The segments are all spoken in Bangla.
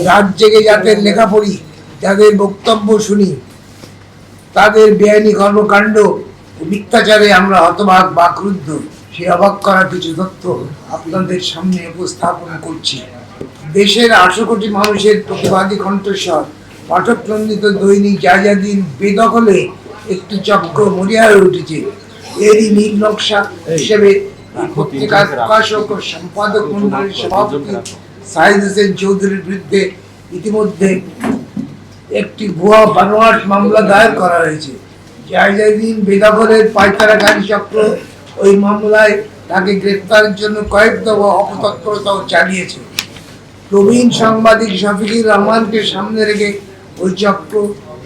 রাত জেগে যাদের লেখা পড়ি, যাদের বক্তব্য শুনি, তাদের বেআইনি কর্মকাণ্ড ও মিথ্যাচারে আমরা হতবাক বা ক্রুদ্ধ। সে অবাক করা কিছু তথ্য আপনাদের সামনে উপস্থাপন করছি। দেশের 800 কোটি মানুষের প্রতিবাদী কণ্ঠস্বর, পাঠক নন্দিত দৈনিক জায়জাদিন বেদখলে একটি চক্র মরিয়া হয়ে উঠেছে। এরই নীল নকশা হিসেবে পত্রিকার প্রকাশক ও সম্পাদক মন্ডলীর সভাপতি সাইদ হোসেন চৌধুরীর বিরুদ্ধে ইতিমধ্যে একটি ভুয়া বানোয়াট মামলা দায়ের করা হয়েছে। জায়জাদিন বেদখলের পায়তারাকারী চক্র ওই মামলায় তাকে গ্রেপ্তারের জন্য কয়েক দফা অপতৎপরতাও চালিয়েছে। প্রবীণ সাংবাদিক শফিকুর রহমানকে সামনে রেখে ওই চক্র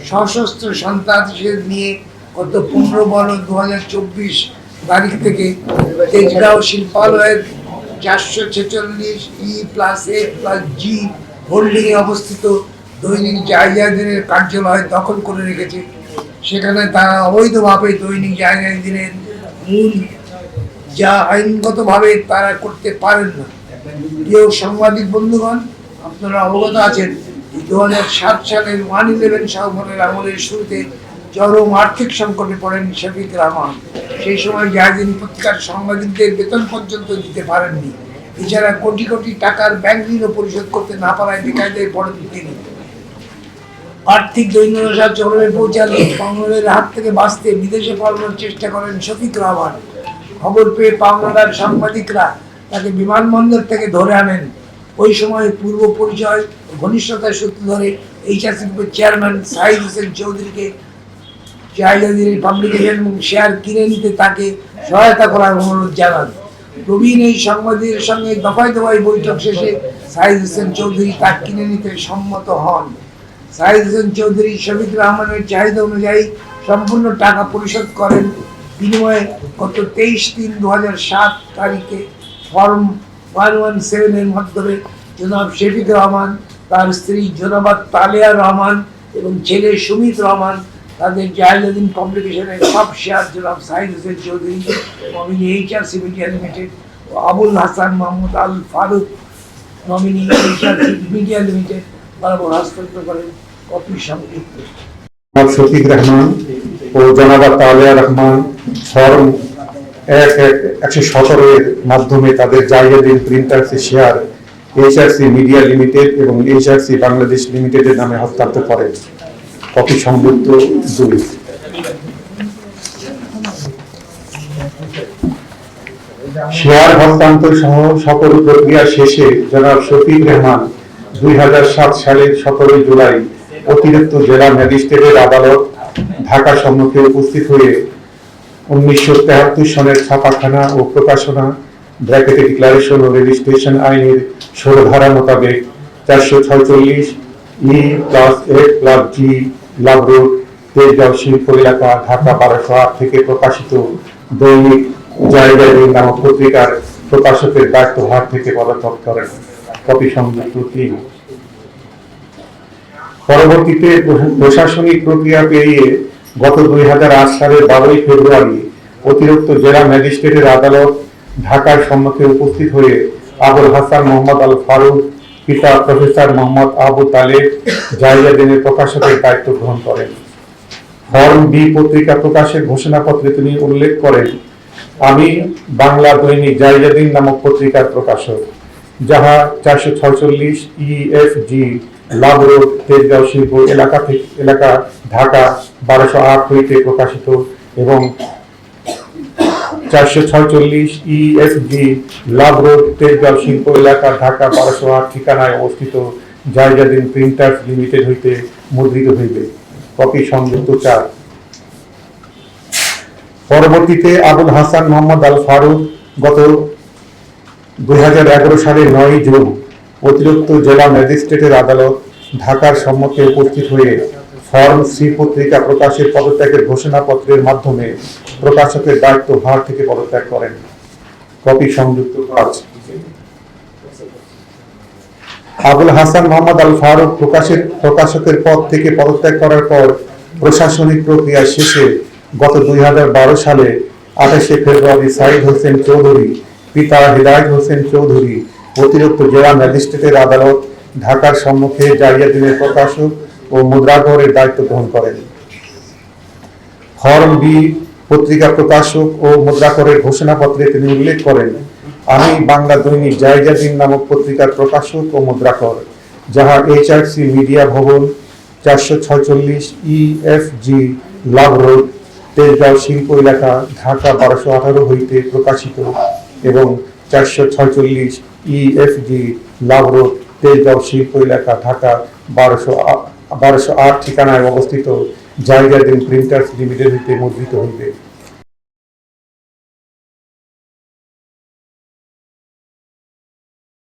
সশস্ত্র সন্ত্রাসীদের নিয়ে গত 15/12/2024 তারিখ থেকে তেজগাঁও শিল্পালয়ের 446E+A+G হোল্ডিংয়ে অবস্থিত দৈনিক জায়জাদিনের কার্যালয় দখল করে রেখেছে। সেখানে তারা অবৈধভাবে দৈনিক জায়জাদিনের মূল যা আইনগতভাবে তারা করতে পারেন না। প্রিয় সাংবাদিক বন্ধুগণ, আপনারা অবগত আছেন 2007 সালের 1/11 সফরের আমলের শুরুতে চরম আর্থিক সংকটে পড়েন শফিকুর রহমান। সেই সময় জায়জাদিন পত্রিকার সাংবাদিকদের বেতন পর্যন্ত দিতে পারেননি। এছাড়া কোটি কোটি টাকার ব্যাংক ঋণও পরিশোধ করতে না পারায় বেকায়দায় পড়েন তিনি। আর্থিক দৈন্যদশা চরমে পৌঁছালে বাংলার হাত থেকে বাঁচতে বিদেশে পালানোর চেষ্টা করেন শফিকুর রহমান। খবর পেয়ে পাওনাদার সাংবাদিকরা তাকে বিমানবন্দর থেকে ধরে আনেন। ওই সময় পূর্ব পরিচয় ও ঘনিষ্ঠতার সূত্র ধরে HRC গ্রুপের চেয়ারম্যান সাইদ হোসেন চৌধুরীকে জায়জাদিনের পাবলিকেশন এবং শেয়ার কিনে নিতে তাকে সহায়তা করার অনুরোধ জানান। প্রবীণ এই সাংবাদিকের সঙ্গে দফায় দফায় বৈঠক শেষে সাইদ হোসেন চৌধুরী তা কিনে নিতে সম্মত হন। সাইদ হোসেন চৌধুরী শফিকুর রহমানের চাহিদা অনুযায়ী সম্পূর্ণ টাকা পরিশোধ করেন। বিনিময়ে গত 23/3/2007 তারিখে ফর্ম 117 এর মাধ্যমে জনাব শফিকুর রহমান, তার স্ত্রী জনাবা তালেয়া রহমান এবং ছেলে সুমিত রহমান তাদের জায়জাদিন পাবলিকেশনের সব শেয়ার জনাব Saeed Hossain Chowdhury, nominee HRC media limited, ও Abul Hasan Mohammad Al Faruk, nominee HRC media limited বরাবর হস্তান্তর করেন। কপি সংযুক্ত। শফিকুর রহমান ও জনাবা তালেয়া রহমান ফর্ম 117 এর মাধ্যমে তাদের জায়জাদিন প্রিন্টার্সের শেয়ার HRC মিডিয়া লিমিটেড এবং HRC বাংলাদেশ লিমিটেডের নামে হস্তান্তর করেন। কপি সংযুক্ত 2। শেয়ার হস্তান্তর সহ সকল প্রক্রিয়া শেষে জনাব শফিকুর রহমান 2007 সালের 17 জুলাই অতিরিক্ত জেলা ম্যাজিস্ট্রেটের আদালত ঢাকা সম্মুখে উপস্থিত হয়ে 1973 সনের ছাপাখানা ও প্রকাশনা ডিক্লারেশন ও রেজিস্ট্রেশন আইনের 16 ধারা মোতাবেক 446E+A+G লাভ রোড, তেজগাঁও শিল্প এলাকা, ঢাকা 1208 থেকে প্রকাশিত দৈনিক জায়জাদিন নামক পত্রিকার প্রকাশকের দায়িত্বভার থেকে পদত্যাগ করেন। কপি সংযুক্ত 3। পরবর্তীতে প্রশাসনিক প্রক্রিয়া পেরিয়ে গত 2008 সালের 12 ফেব্রুয়ারি অতিরিক্ত জেলা ম্যাজিস্ট্রেটের আদালত ঢাকার সম্মুখে উপস্থিত হয়ে আবুল হাসান মোহাম্মদ আল ফারুক, পিতা প্রফেসর মোহাম্মদ আবু তালেব জায়জাদিনের প্রকাশকের দায়িত্ব গ্রহণ করেন। ফর্ম বি পত্রিকা প্রকাশের ঘোষণাপত্রে তিনি উল্লেখ করেন, আমি বাংলা দৈনিক জায়জাদিন নামক পত্রিকার প্রকাশক, যাহা 446EFG লাভ রোড, তেজগাঁও শিল্প এলাকা ঢাকা 1208 হইতে প্রকাশিত এবং 446EFG লাভ রোড, তেজগাঁও শিল্প এলাকা ঢাকা 1208 ঠিকানায় অবস্থিত জায়জাদিন প্রিন্টার্স লিমিটেড হইতে মুদ্রিত হইবে। কপি সংযুক্ত 4। পরবর্তীতে আবুল হাসান মোহাম্মদ আল ফারুক গত 2011 সালের 9 জুন অতিরিক্ত জেলা ম্যাজিস্ট্রেটের আদালত ঢাকার সম্মুখে উপস্থিত হয়ে ফর্ম সি পত্রিকা প্রকাশের পদত্যাগের ঘোষণাপত্রের মাধ্যমে প্রকাশকের দায়িত্বভার থেকে পদত্যাগ করেন। কপি সংযুক্ত 5। আবুল হাসান মোহাম্মদ আল ফারুক প্রকাশকের পদ থেকে পদত্যাগ করার পর প্রশাসনিক প্রক্রিয়া শেষে গত 2012 সালে 28 ফেব্রুয়ারি সাইদ হোসেন চৌধুরী, পিতা হিদায়ত হোসেন চৌধুরী অতিরিক্ত জেলা ম্যাজিস্ট্রেটের আদালত ঢাকার সম্মুখে জারিয়া দিনের প্রকাশক ও মুদ্রাঘরের দায়িত্ব গ্রহণ করেন। ফর্ম বি পত্রিকা প্রকাশক ও মুদ্রাকরের ঘোষণাপত্রে তিনি উল্লেখ করেন, আমি বাংলা দৈনিক জায়গা দিন নামক পত্রিকার প্রকাশক ও মুদ্রাকর, যাহা HRC মিডিয়া ভবন 446 EFG লাভ রোড, তেজগাঁও শিল্প এলাকা, ঢাকা 1218 হইতে প্রকাশিত এবং 446 EFG লাভ রোড, তেজগাঁও শিল্প এলাকা, ঢাকা 1208 ঠিকানায় অবস্থিত জায়গা দিন প্রিন্টার্স লিমিটেড হইতে মুদ্রিত হইবে।